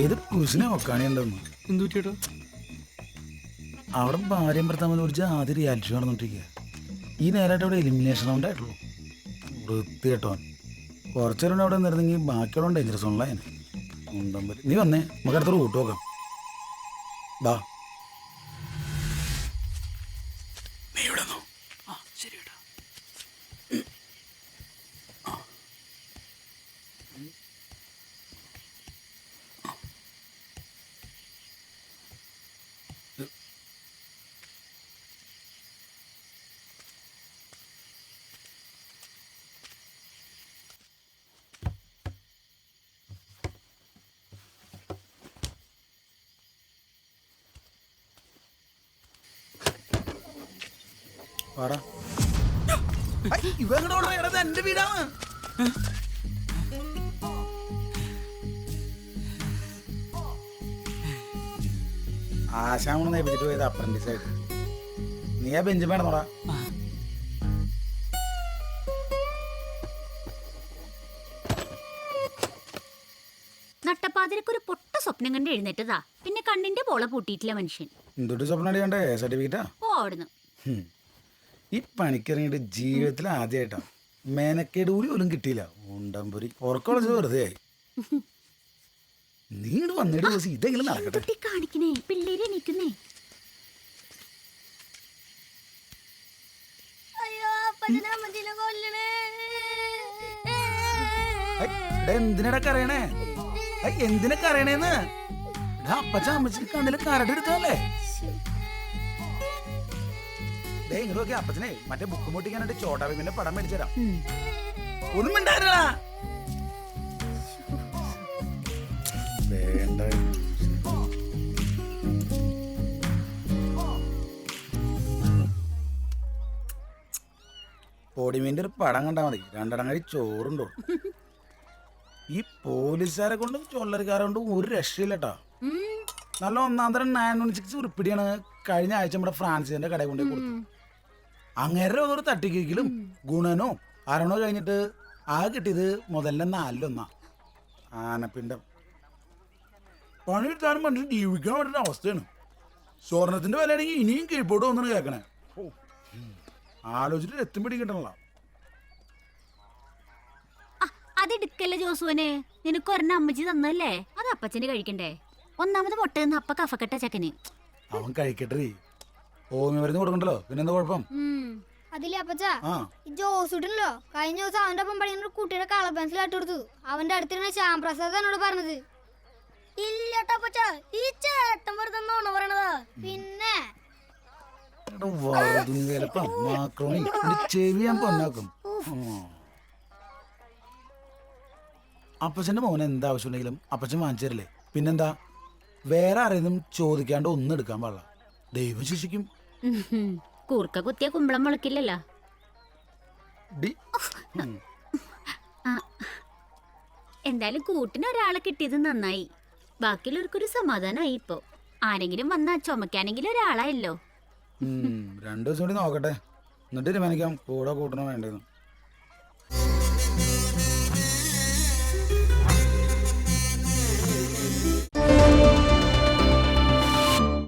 ഏത് കുസിനെ നോക്കാണെന്ന് എന്തു ചേട്ടാ? അവിടെ ഭാര്യയും ഭർത്താവിനെ കുറിച്ച് ആദ്യം റിയാലിറ്റി ഷോ നടന്നിട്ടിരിക്കുക. ഈ നേരമായിട്ട് അവിടെ എലിമിനേഷൻ റൗണ്ട് ആയിട്ടുള്ളൂ. വൃത്തി കേട്ടോ. കുറച്ചേരം അവിടെ നിന്നിരുന്നെങ്കിൽ ബാക്കിയുള്ള ഡേഞ്ചറസ് ഉള്ള നീ വന്നേ, നമുക്ക് അടുത്ത റൂട്ട് നോക്കാം. ബാ നീ ഇവിടെ നോ. ശരി ചേട്ടാ. പാടാ. ഇവങ്ങോട്ട് എന്റെ വീടാണ്. ആശാമണ് നേപ്പിച്ചിട്ട് പോയത് അപ്രന്റീസ് ആയിട്ട്. നീ ആ ബെഞ്ച് വേണമെന്നോടാ. നട്ടപ്പാതിരക്കൊരു പൊട്ട സ്വപ്നം കണ്ട് എഴുന്നേറ്റതാ. പിന്നെ കണ്ണിന്റെ പോള പൂട്ടിയിട്ടില്ല മനുഷ്യൻ. എന്തൊട്ട് സ്വപ്നം അടിക്കണ്ടേ? സർട്ടിഫിക്കറ്റാ? ഓടുന്നു. ഈ പണിക്കിറങ്ങിയിട്ട് ജീവിതത്തിൽ ആദ്യമായിട്ടാ മേനക്കേട് കൂടി പോലും കിട്ടിയില്ല. ഉണ്ടമ്പൊരി ഉറക്കമുള്ള വെറുതെ ആയി. നീ വന്നിട്ട് ദിവസം ഇതെങ്കിലും നടക്കട്ടെ. കാണിക്കണേ, പിള്ളേര് എണീക്കുന്നേ. എന്തിനടക്ക അറിയണേ? എന്തിനൊക്കെ അറിയണേന്ന്? അപ്പച്ച അമ്മച്ചിന് കണ്ണില് കരടെടുത്തല്ലേ? ഇങ്ങോട്ട് അപ്പച്ചനെ മറ്റേ ബുക്ക് പൊട്ടിക്കാനായിട്ട് ചോട്ടാ ഭീമിന്റെ പടം മേടിച്ചു തരാം. ഒന്നും ഉണ്ടായിരുന്ന വേണ്ട. പൊടിമീൻ്റെ ഒരു പടം കണ്ടാ മതി, രണ്ടെണ്ണം കഴി ചോറുണ്ടോ. ഈ പോലീസുകാരെ കൊണ്ടും ചൊല്ലർക്കാരെ കൊണ്ടും ഒരു രക്ഷയില്ലട്ടാ. നല്ല ഒന്നാം തരം 916 ഉരുപ്പിടിയാണ് കഴിഞ്ഞ ആഴ്ച നമ്മുടെ ഫ്രാൻസിന്റെ കടയിൽ കൊണ്ടേ കൊടുത്തു. അങ്ങേരെ ഒരു തട്ടിക്കേക്കിലും ഗുണനോ അരണോ കഴിഞ്ഞിട്ട് ആ കിട്ടിയത് മുതലിന്റെ 4-1 ആനപ്പിണ്ടം. പണിയെടുത്താലും മനുഷ്യൻ ജീവിക്കാൻ പറ്റുന്ന അവസ്ഥയാണ്. സ്വർണത്തിന്റെ വിലയാണെങ്കിൽ ഇനിയും കീഴ്പോട്ട് വന്നാണ് കേൾക്കണേ. ആലോചിച്ചിട്ട് എത്തും പിടിക്കട്ടണല്ല. അതെടുക്കല്ലേ ജോസുവനെ, നിനക്ക് ഒരെണ്ണം അമ്മച്ചി തന്നല്ലേ, അത് അപ്പച്ചന് കഴിക്കണ്ടേ. ഒന്നാമത് മുട്ട നിന്ന് അപ്പ കഫക്കെട്ട ചക്കന്. അവൻ കഴിക്കട്ടെ, ഓമി മരുന്ന് കൊടുക്കണ്ടല്ലോ, പിന്നെന്താ കുഴപ്പം? അതില്ലേ അപ്പച്ചാ, ഈ ജോസുട്ടല്ലോ കഴിഞ്ഞ ദിവസം അവന്റെ ഒപ്പം പഠിക്കുന്ന കുട്ടിയുടെ കളർ പെൻസിൽ ആയിട്ട് കൊടുത്തു. അവന്റെ അടുത്തിരുന്ന ശ്യാംപ്രസാദ് എന്നോട് പറഞ്ഞത്. ഇല്ലട്ടപ്പച്ചാ, ഈ ചേട്ടൻ വെറുതെ പറയണതാ. പിന്നെ ചെവിയാൻ പൊന്നാക്കും. അപ്പച്ചന്റെ മോനെ എന്താവശ്യമുണ്ടെങ്കിലും അപ്പച്ചൻ വാങ്ങിച്ചു തരില്ലേ? പിന്നെന്താ, വേറെ ആരെയും ചോദിക്കാണ്ട് ഒന്നും എടുക്കാൻ പാടില്ല. ദൈവം ശിക്ഷിക്കും. കൂർക്ക കുത്തിയ കുമ്പളം മുളക്കില്ലല്ലോ. എന്തായാലും കൂട്ടിന് ഒരാളെ കിട്ടിയത് നന്നായി. ബാക്കിയുള്ളവർക്കൊരു സമാധാനമായി. ഇപ്പോ ആരെങ്കിലും വന്നാ ചുമക്കാനെങ്കിലും ഒരാളായല്ലോ. 2 ദിവസം കൂടി നോക്കട്ടെ, എന്നിട്ട് തീരുമാനിക്കാം കൂടെ കൂട്ടണോ വേണ്ടതെന്ന്.